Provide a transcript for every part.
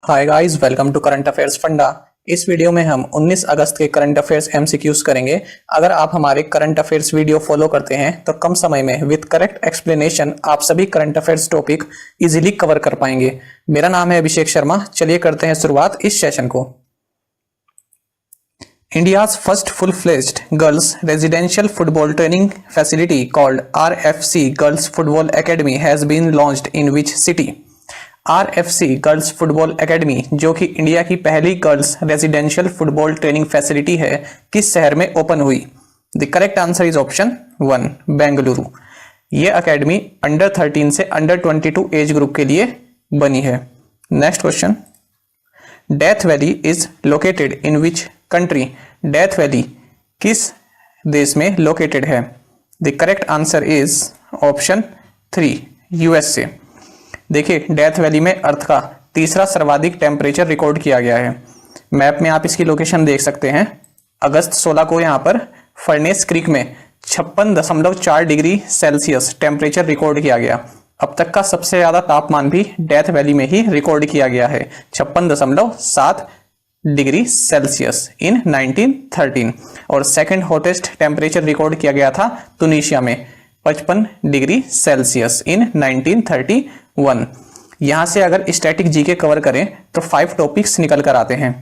Hi guys, welcome to current affairs Funda. इस video में हम 19 अगस्त के करंट अफेयर्स एमसीक्यूज करेंगे। अगर आप हमारे करंट अफेयर्स वीडियो फॉलो करते हैं तो कम समय में विद करेक्ट एक्सप्लेनेशन आप सभी current affairs topic easily cover कर पाएंगे। मेरा नाम है अभिषेक शर्मा। चलिए करते हैं शुरुआत इस सेशन को। India's first full-fledged girls residential football training facility called RFC Girls Football Academy has been launched in which city? RFC Girls Football Academy जो कि इंडिया की पहली girls residential football training facility है, किस शहर में ओपन हुई? The correct answer is option 1, Bengaluru. ये अकेडमी अंडर 13 से अंडर 22 एज ग्रुप के लिए बनी है। Next question, death valley is located in which country? Death valley किस देश में लोकेटेड है? The correct answer is option 3, USA. देखिए, डेथ वैली में अर्थ का तीसरा सर्वाधिक टेम्परेचर रिकॉर्ड किया गया है। मैप में आप इसकी लोकेशन देख सकते हैं। अगस्त 16 को यहाँ पर फर्नेस क्रीक में 56.4 डिग्री सेल्सियस टेम्परेचर रिकॉर्ड किया गया। अब तक का सबसे ज्यादा तापमान भी डेथ वैली में ही रिकॉर्ड किया गया है, 56.7 डिग्री सेल्सियस इन 1913। और सेकंड हॉटेस्ट टेम्परेचर रिकॉर्ड किया गया था तुनिशिया में, 55 डिग्री सेल्सियस इन 1931। यहां से अगर स्टैटिक जीके कवर करें तो 5 टॉपिक्स निकल कर आते हैं।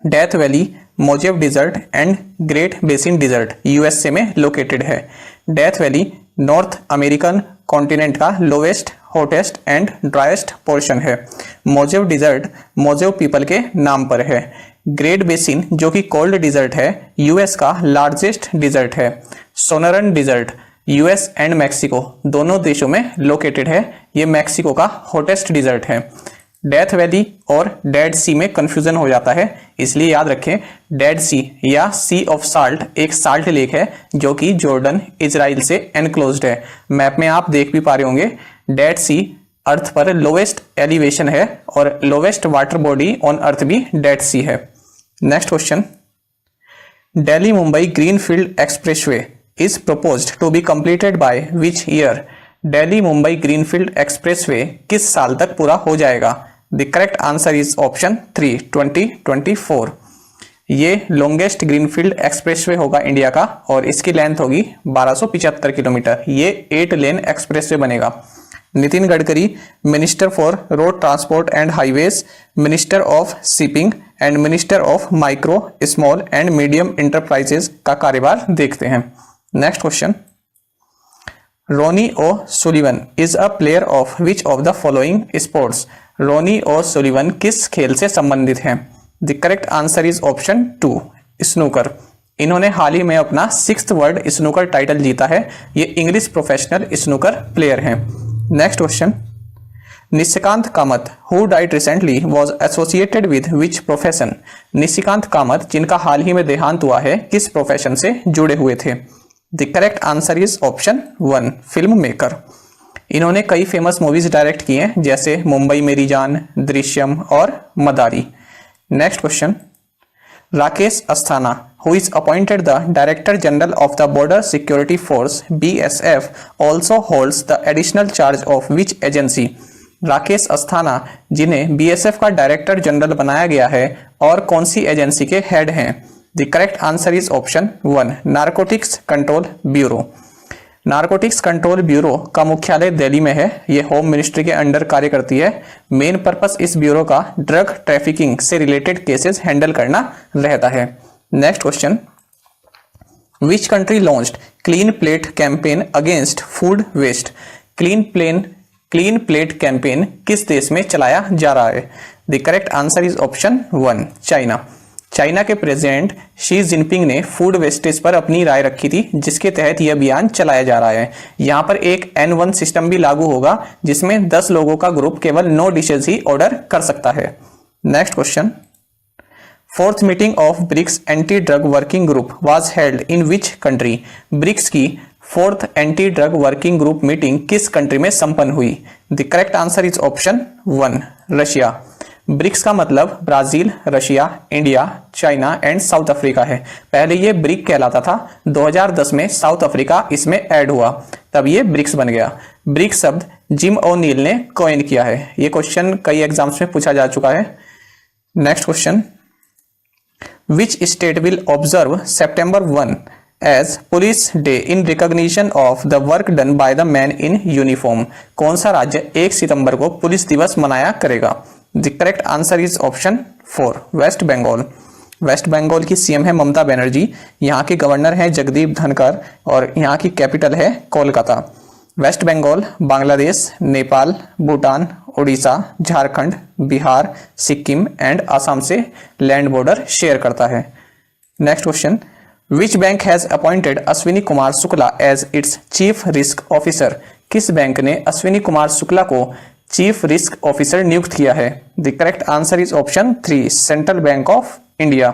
Death Valley, Mojave Desert and Great Basin Desert USA में लोकेटेड है। Death Valley North American continent का lowest, hottest and driest portion है। मोजेव डिजर्ट मोजेव पीपल के नाम पर है। ग्रेट बेसिन जो कि कोल्ड डिजर्ट है, यूएस का लार्जेस्ट डिजर्ट है। सोनरन डिजर्ट यूएस एंड मैक्सिको दोनों देशों में लोकेटेड है। ये मैक्सिको का हॉटेस्ट डिजर्ट है। डेथ वैली और डेड सी में कंफ्यूजन हो जाता है, इसलिए याद रखें डेड सी या सी ऑफ साल्ट एक साल्ट लेक है जो कि जॉर्डन, इजराइल से एनक्लोज्ड है। मैप में आप देख भी पा रहे होंगे, डेड सी अर्थ पर लोवेस्ट एलिवेशन है और lowest water body on earth भी डेड सी है। Next question, Delhi Mumbai greenfield expressway is proposed to be completed by which year? Delhi Mumbai greenfield expressway किस साल तक पूरा हो जाएगा? The correct answer is option 3, 2024। ये लॉन्गेस्ट ग्रीनफील्ड एक्सप्रेसवे होगा इंडिया का और इसकी लेंथ होगी 1275 किलोमीटर। ये 8 लेन एक्सप्रेसवे बनेगा। Nitin Gadkari, minister for road transport and highways, minister of shipping and minister of micro, small and medium enterprises का कार्यभार देखते हैं। Next question, Ronnie O'Sullivan is a player of which of the following sports? Ronnie O'Sullivan किस खेल से संबंधित हैं? The correct answer is option 2, snooker. इन्होंने हाल ही में अपना 6th वर्ल्ड स्नूकर टाइटल जीता है। ये इंग्लिश प्रोफेशनल स्नूकर प्लेयर हैं। Next question, Nishikant Kamat who died recently was associated with which profession? Nishikant Kamat जिनका हाल ही में देहांत हुआ है, किस प्रोफेशन से जुड़े हुए थे? The correct answer is option 1, film maker. इन्होंने कई फेमस मूवीज डायरेक्ट की हैं, जैसे मुंबई मेरी जान, दृश्यम और मदारी। Next question, Rakesh Asthana who is appointed the director general of the border security force BSF also holds the additional charge of which agency? Rakesh Asthana जिन्हें BSF का डायरेक्टर जनरल बनाया गया है और कौन सी एजेंसी के हेड हैं? The correct answer is option 1, narcotics control bureau. Narcotics control bureau का मुख्यालय दिल्ली में है। ये होम मिनिस्ट्री के अंडर कार्य करती है। मेन पर्पस इस ब्यूरो का ड्रग ट्रैफिकिंग से रिलेटेड केसेस हैंडल करना रहता है। Next question, which country launched clean plate campaign against food waste? Clean plate campaign किस देश में चलाया जा रहा है? The correct answer is option 1, China. China के प्रेसिडेंट शी जिनपिंग ने फूड वेस्टेज पर अपनी राय रखी थी, जिसके तहत यह अभियान चलाया जा रहा है। यहाँ पर एक N1 सिस्टम भी लागू होगा, जिसमें 10 लोगों का ग्रुप केवल 9 डिशेज ही ऑर्डर कर सकता है। Next question, 4th meeting of BRICS anti drug working group was held in which country? BRICS की 4th anti drug working group meeting किस कंट्री में संपन्न हुई? The correct answer is option 1, Russia. BRICS का मतलब Brazil, Russia, India, China and South Africa है। पहले ये ब्रिक कहलाता था, 2010 में साउथ अफ्रीका इसमें ऐड हुआ, तब ये ब्रिक्स बन गया। ब्रिक्स शब्द जिम ओ'नील ने कॉइन किया है। ये क्वेश्चन कई एग्जाम्स में पूछा जा चुका है। Next question, which state will observe September 1 as police day in recognition of the work done by the man in uniform? कौन सा राज्य 1 सितंबर को पुलिस दिवस मनाया करेगा? The correct answer is option 4, West Bengal. West Bengal की सीएम है ममता बनर्जी, यहाँ के गवर्नर हैं जगदीप धनखड़ और यहाँ की कैपिटल है कोलकाता। वेस्ट बंगाल बांग्लादेश, नेपाल, भूटान, उड़ीसा, झारखंड, बिहार, सिक्किम एंड असम से लैंड बॉर्डर शेयर करता है। Next question, which bank has appointed Ashwini Kumar Shukla as its chief risk officer? किस बैंक ने अश्विनी कुमार शुक्ला को चीफ रिस्क ऑफिसर नियुक्त किया है? The correct answer is option 3, central bank of India.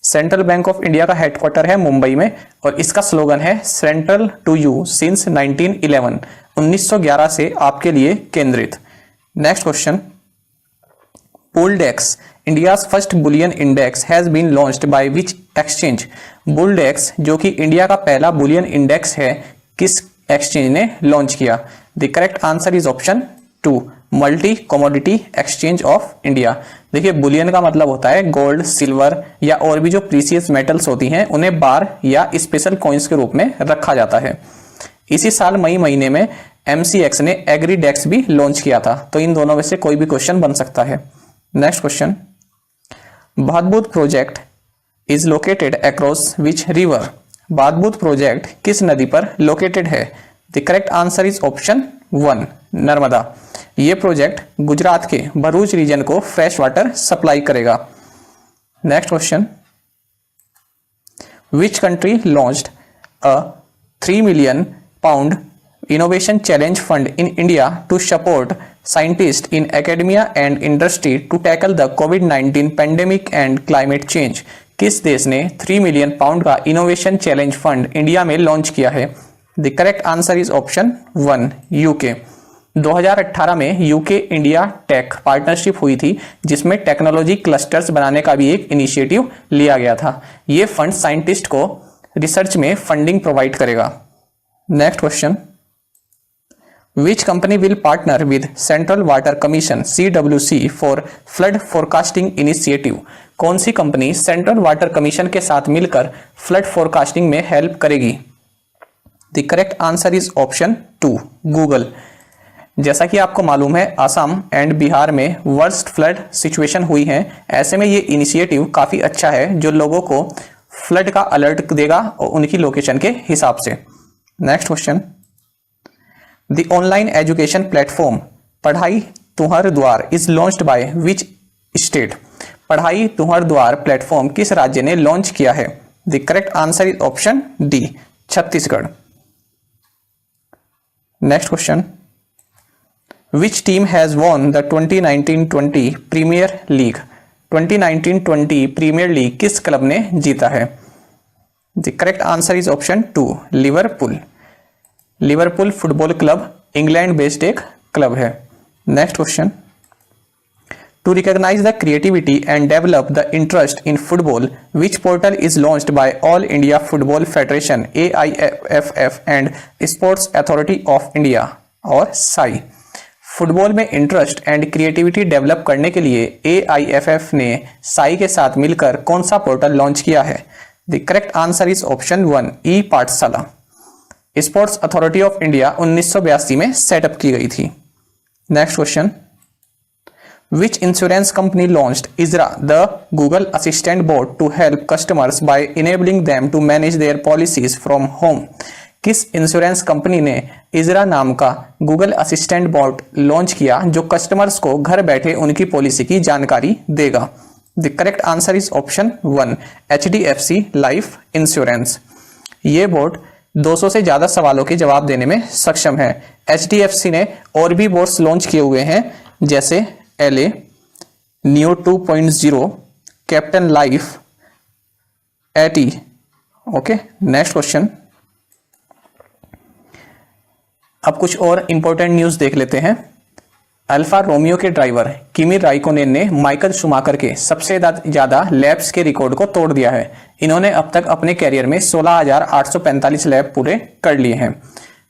Central bank of India का headquarter है मुंबई में और इसका स्लोगन है सेंट्रल टू यू सिंस 1911, 1911 से आपके लिए केंद्रित। Next question, Bulldex India's first bullion index has been launched by which exchange? Bulldex जो कि इंडिया का पहला बुलियन इंडेक्स है, किस एक्सचेंज ने लॉन्च किया? The correct answer is option 2, multi commodity exchange of India. देखिए बुलियन का मतलब होता है गोल्ड, सिल्वर या और भी जो प्रीसियस मेटल्स होती हैं उन्हें बार या स्पेशल कॉइन्स के रूप में रखा जाता है। इसी साल मई महीने में MCX ने एग्रीडेक्स भी लॉन्च किया था, तो इन दोनों में से कोई भी क्वेश्चन बन सकता है। नेक्स्ट क्वेश्चन, भादबुद project is located across which river? भादबुद प्रोजेक्ट किस नदी पर लोकेटेड है? The correct answer is option 1, Narmada. ये प्रोजेक्ट गुजरात के भरूच रीजन को फ्रेश वाटर सप्लाई करेगा। Next question, which country launched a 3 million pound innovation challenge fund in India to support scientists in academia and industry to tackle the COVID-19 pandemic and climate change? किस देश ने 3 million pound का innovation challenge fund India में launch किया है? The correct answer is option 1, UK. 2018 में UK India take partnership हुई थी जिसमें टेक्नोलॉजी क्लस्टर्स बनाने का भी एक इनिशिएटिव लिया गया था। ये फंड साइंटिस्ट को रिसर्च में फंडिंग प्रोवाइड करेगा। Next question, which company will partner with central water commission CWC for flood forecasting initiative? कौन सी कंपनी सेंट्रल वाटर कमीशन के साथ मिलकर फ्लड फोरकास्टिंग में हेल्प करेगी? The correct answer is option 2, Google. जैसा कि आपको मालूम है असम एंड बिहार में वर्स्ट फ्लड सिचुएशन हुई है, ऐसे में ये इनिशिएटिव काफी अच्छा है जो लोगों को फ्लड का अलर्ट देगा और उनकी लोकेशन के हिसाब से। Next question, the online education platform पढ़ाई तुम्हारे द्वार is launched by which state? पढ़ाई तुम्हारे द्वार प्लेटफॉर्म किस राज्य ने लॉन्च किया है? The correct answer is option D, Chhattisgarh. Next question, Which team has won the 2019-20 Premier League? 2019-20 Premier League किस क्लब ने जीता है? The correct answer is option 2, Liverpool. Liverpool football club England based एक क्लब है। Next question, to recognize the creativity and develop the interest in football, which portal is launched by All India Football Federation AIFF and Sports Authority of India और SAI? Football में interest and creativity develop करने के लिए AIFF ने साई के साथ मिलकर कौन सा पोर्टल लॉन्च किया है? The correct answer is option 1, ई पाठशाला। स्पोर्ट्स अथॉरिटी ऑफ इंडिया 1982 में सेटअप की गई थी। Next question, which insurance company launched Ezra the Google Assistant bot to help customers by enabling them to manage their policies from home? किस insurance company ने Ezra नाम का Google Assistant bot launch किया जो customers को घर बैठे उनकी पॉलिसी की जानकारी देगा? The correct answer is option 1, HDFC life insurance. ये बॉट 200 से ज्यादा सवालों के जवाब देने में सक्षम है। HDFC ने और भी बॉट्स लॉन्च किए हुए हैं जैसे LA, Neo 2.0, captain life, AT। Okay, next question, अब कुछ और इंपॉर्टेंट न्यूज देख लेते हैं। अल्फा रोमियो के ड्राइवर किमी राइकोनेन ने माइकल शूमाकर के सबसे ज्यादा लैप्स के रिकॉर्ड को तोड़ दिया है। इन्होंने अब तक अपने कैरियर में 16,845 लैप पूरे कर लिए हैं।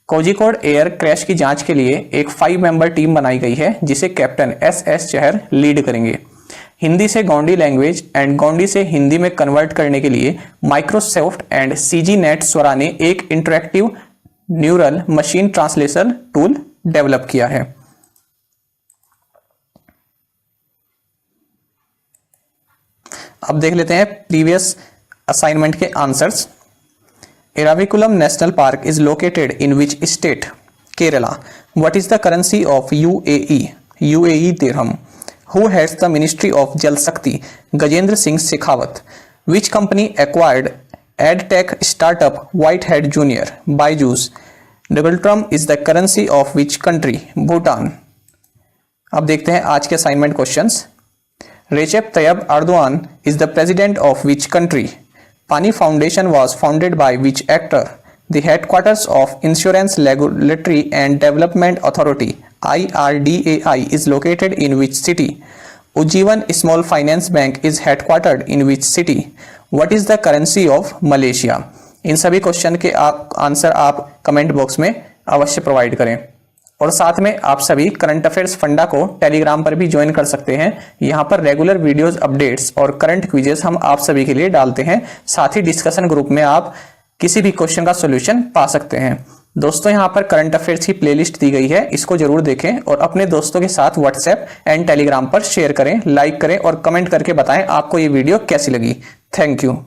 कोझिकोड एयर क्रैश की जांच के लिए एक 5 मेंबर टीम बनाई गई है जिसे कैप्टन एस चहर लीड करेंगे। हिंदी से गोंडी लैंग्वेज एंड गोंडी से हिंदी में कन्वर्ट करने के लिए Microsoft and CG Net Swara ने एक interactive neural machine translation tool develop किया है। अब देख लेते हैं प्रीवियस असाइनमेंट के answers. Eravikulam national park is located in which state? Kerala. What is the currency of UAE? UAE dirham. Who heads the ministry of Jal Shakti? Gajendra Singh Shekhawat. Which company acquired edtech startup White Hat Junior? Byju's. Double ट्रम is the currency of which country? Bhutan. अब देखते हैं आज के assignment questions. Recep Tayyip Erdogan is the president of which country? Pani Foundation was founded by which actor? The headquarters of Insurance Regulatory and Development Authority (IRDAI) is located in which city? Ujjivan Small Finance Bank is headquartered in which city? What is the currency of Malaysia? इन सभी question के answer आप comment box में अवश्य provide करें और साथ में आप सभी करंट अफेयर्स फंडा को टेलीग्राम पर भी ज्वाइन कर सकते हैं। यहाँ पर रेगुलर वीडियोस, अपडेट्स और करंट क्विजेस हम आप सभी के लिए डालते हैं। साथ ही डिस्कशन ग्रुप में आप किसी भी क्वेश्चन का सॉल्यूशन पा सकते हैं। दोस्तों, यहाँ पर करंट अफेयर्स की प्लेलिस्ट दी गई है, इसको जरूर देखें और अपने दोस्तों के साथ व्हाट्सएप एंड टेलीग्राम पर शेयर करें, लाइक करें और कमेंट करके बताएं आपको ये वीडियो कैसी लगी। Thank you.